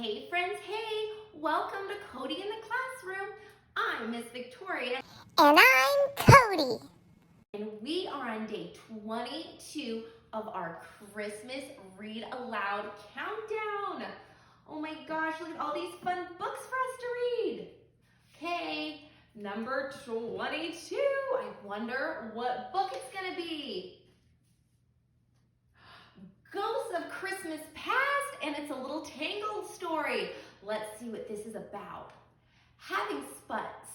Hey friends, hey! Welcome to Cody in the Classroom. I'm Miss Victoria. And I'm Cody. And we are on day 22 of our Christmas Read Aloud countdown. Oh my gosh, look at all these fun books for us to read. Okay, number 22. I wonder what book it's gonna be. Ghosts of Christmas Past, and it's a little Tangled story. Let's see what this is about. Having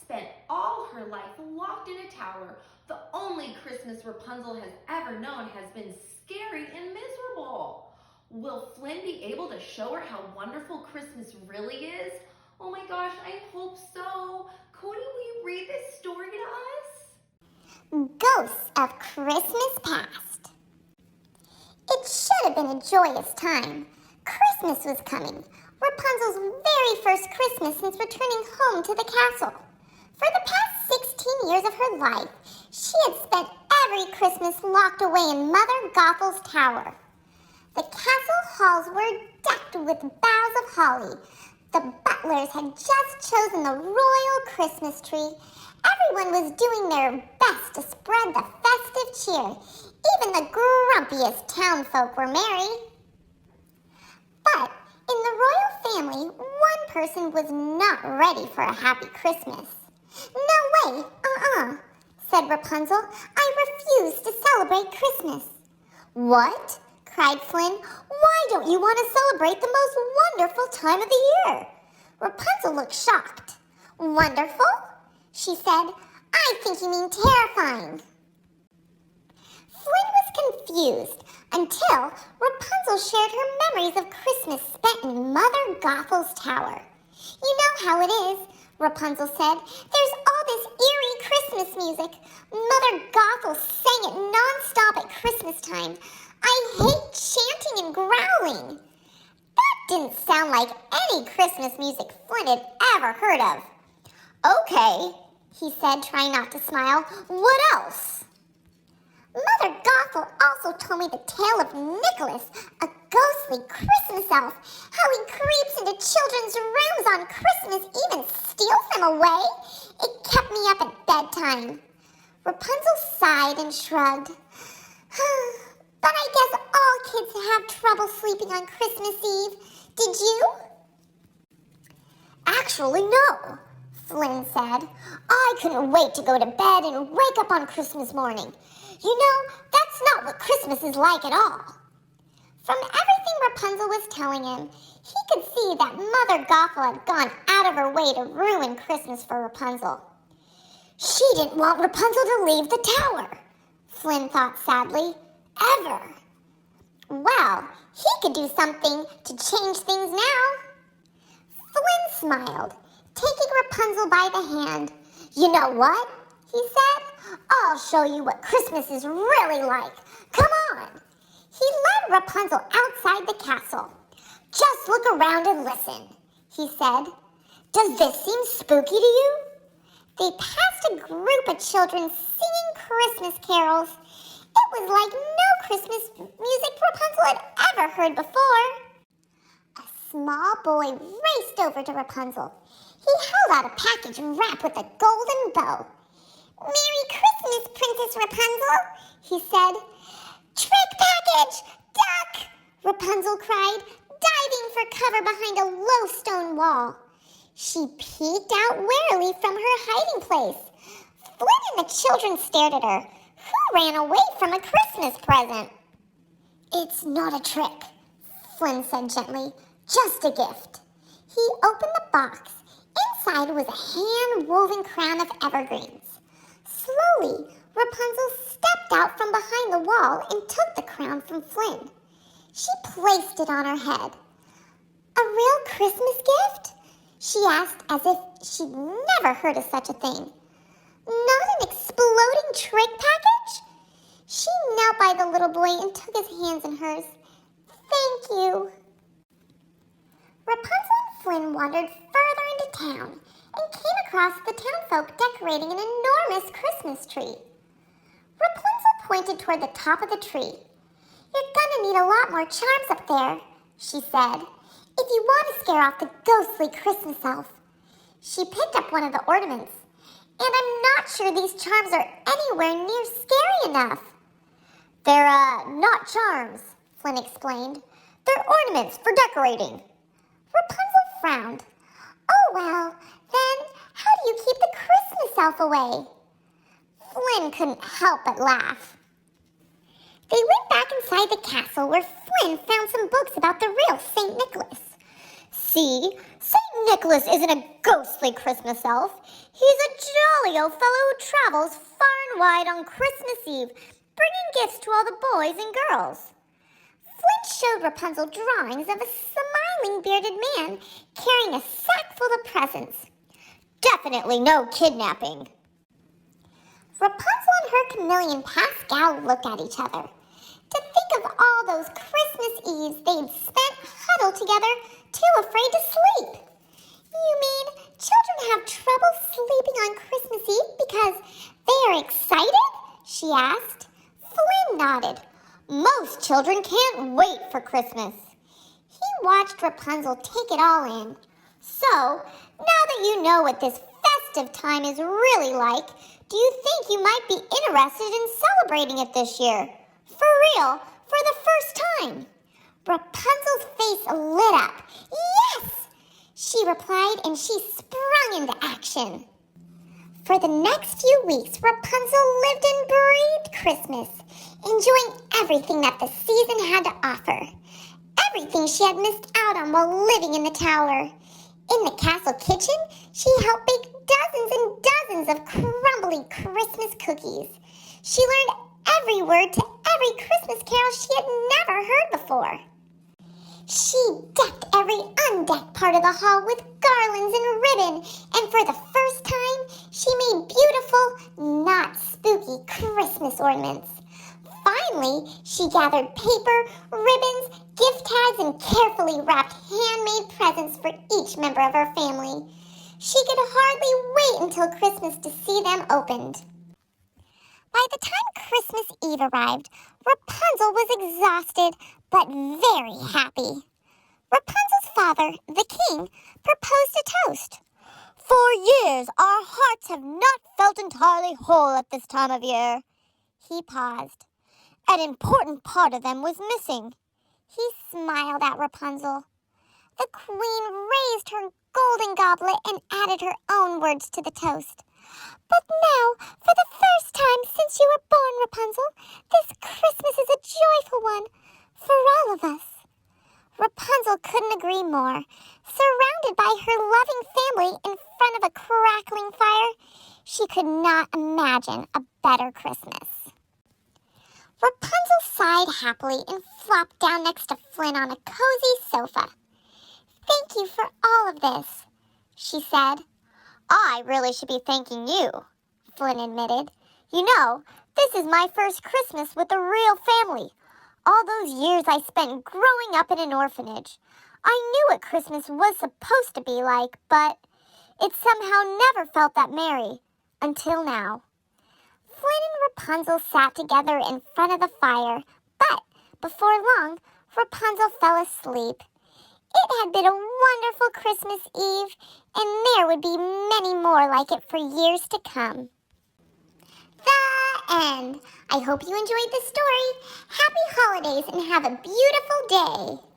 spent all her life locked in a tower, the only Christmas Rapunzel has ever known has been scary and miserable. Will Flynn be able to show her how wonderful Christmas really is? Oh my gosh, I hope so. Cody, will you read this story to us? Ghosts of Christmas Past. It should have been a joyous time. Christmas was coming. Rapunzel's very first Christmas since returning home to the castle. For the past 16 years of her life, she had spent every Christmas locked away in Mother Gothel's tower. The castle halls were decked with boughs of holly. The butlers had just chosen the royal Christmas tree. Everyone was doing their best to spread the festive cheer. Even the grumpiest townfolk were merry. But in the royal family, one person was not ready for a happy Christmas. "No way, said Rapunzel. "I refuse to celebrate Christmas." "What?" cried Flynn. "Why don't you want to celebrate the most wonderful time of the year?" Rapunzel looked shocked. "Wonderful?" she said. "I think you mean terrifying." Flynn was confused until Rapunzel shared her memories of Christmas spent in Mother Gothel's tower. "You know how it is," Rapunzel said. "There's all this eerie Christmas music. Mother Gothel sang it non-stop at Christmas time. I hate chanting and growling." That didn't sound like any Christmas music Flynn had ever heard of. "Okay," he said, trying not to smile. "What else?" "Mother Gothel also told me the tale of Nicholas, a ghostly Christmas elf, how he creeps into children's rooms on Christmas, even steals them away. It kept me up at bedtime." Rapunzel sighed and shrugged. "But I guess all kids have trouble sleeping on Christmas Eve. Did you?" "Actually, no," Flynn said. "I couldn't wait to go to bed and wake up on Christmas morning. You know, that's not what Christmas is like at all." From everything Rapunzel was telling him, he could see that Mother Gothel had gone out of her way to ruin Christmas for Rapunzel. She didn't want Rapunzel to leave the tower, Flynn thought sadly. Ever. Well, he could do something to change things now. Flynn smiled, taking Rapunzel by the hand. "You know what?" he said. "I'll show you what Christmas is really like. Come on." He led Rapunzel outside the castle. "Just look around and listen," he said. "Does this seem spooky to you?" They passed a group of children singing Christmas carols. It was like no Christmas music Rapunzel had ever heard before. A small boy raced over to Rapunzel. He held out a package wrapped with a golden bow. "Merry Christmas, Princess Rapunzel," he said. "Trick package! Duck!" Rapunzel cried, diving for cover behind a low stone wall. She peeked out warily from her hiding place. Flynn and the children stared at her. Who ran away from a Christmas present? "It's not a trick," Flynn said gently. "Just a gift." He opened the box. Inside was a hand-woven crown of evergreens. Slowly, Rapunzel stepped out from behind the wall and took the crown from Flynn. She placed it on her head. "A real Christmas gift?" she asked as if she'd never heard of such a thing. "Not an exploding trick package?" She knelt by the little boy and took his hands in hers. "Thank you." Rapunzel and Flynn wandered further into town and came across the townfolk decorating an enormous Christmas tree. Rapunzel pointed toward the top of the tree. "You're gonna need a lot more charms up there," she said. "If you want to scare off the ghostly Christmas elf. She picked up one of the ornaments, and I'm not sure these charms are anywhere near scary enough. They're, not charms, Flynn explained. They're ornaments for decorating. Rapunzel frowned. Oh, well, then how do you keep the Christmas elf away? Flynn couldn't help but laugh. They went back inside the castle where Flynn found some books about the real St. Nicholas. See, St. Nicholas isn't a ghostly Christmas elf. He's a jolly old fellow who travels far and wide on Christmas Eve, bringing gifts to all the boys and girls. Flynn showed Rapunzel drawings of a smiling bearded man carrying a sack full of presents. Definitely no kidnapping. Rapunzel and her chameleon Pascal looked at each other. To think of all those Christmas Eves they'd spent huddled together, too afraid to sleep. You mean children have trouble sleeping on Christmas Eve because they are excited? She asked. Flynn nodded. Most children can't wait for Christmas. He watched Rapunzel take it all in. So, now that you know what this festive time is really like, do you think you might be interested in celebrating it this year? For real, for the first time. Rapunzel's face lit up. Yes! She replied, and she sprung into action. For the next few weeks, Rapunzel lived and breathed Christmas, enjoying everything that the season had to offer. Everything she had missed out on while living in the tower. In the castle kitchen, she helped bake dozens and dozens of crumbly Christmas cookies. She learned every word to every Christmas carol she had never heard before. She decked every undecked part of the hall with garlands and ribbon, and for the first time, she made beautiful, not spooky Christmas ornaments. Finally, she gathered paper, ribbons, gift tags, and carefully wrapped handmade presents for each member of her family. She could hardly wait until Christmas to see them opened. By the time Christmas Eve arrived, Rapunzel was exhausted, but very happy. Rapunzel's father, the king, proposed a toast. For years, our hearts have not felt entirely whole at this time of year. He paused. An important part of them was missing. He smiled at Rapunzel. The queen raised her golden goblet and added her own words to the toast. But now, for the first time since you were born, Rapunzel, this Christmas is a joyful one for all of us. Rapunzel couldn't agree more. Surrounded by her loving family in front of a crackling fire, she could not imagine a better Christmas. Rapunzel sighed happily and flopped down next to Flynn on a cozy sofa. Thank you for all of this, she said. I really should be thanking you, Flynn admitted. You know, this is my first Christmas with a real family. All those years I spent growing up in an orphanage. I knew what Christmas was supposed to be like, but it somehow never felt that merry, until now. Flynn and Rapunzel sat together in front of the fire, but before long, Rapunzel fell asleep. It had been a wonderful Christmas Eve, and there would be many more like it for years to come. The end. I hope you enjoyed the story. Happy holidays and have a beautiful day.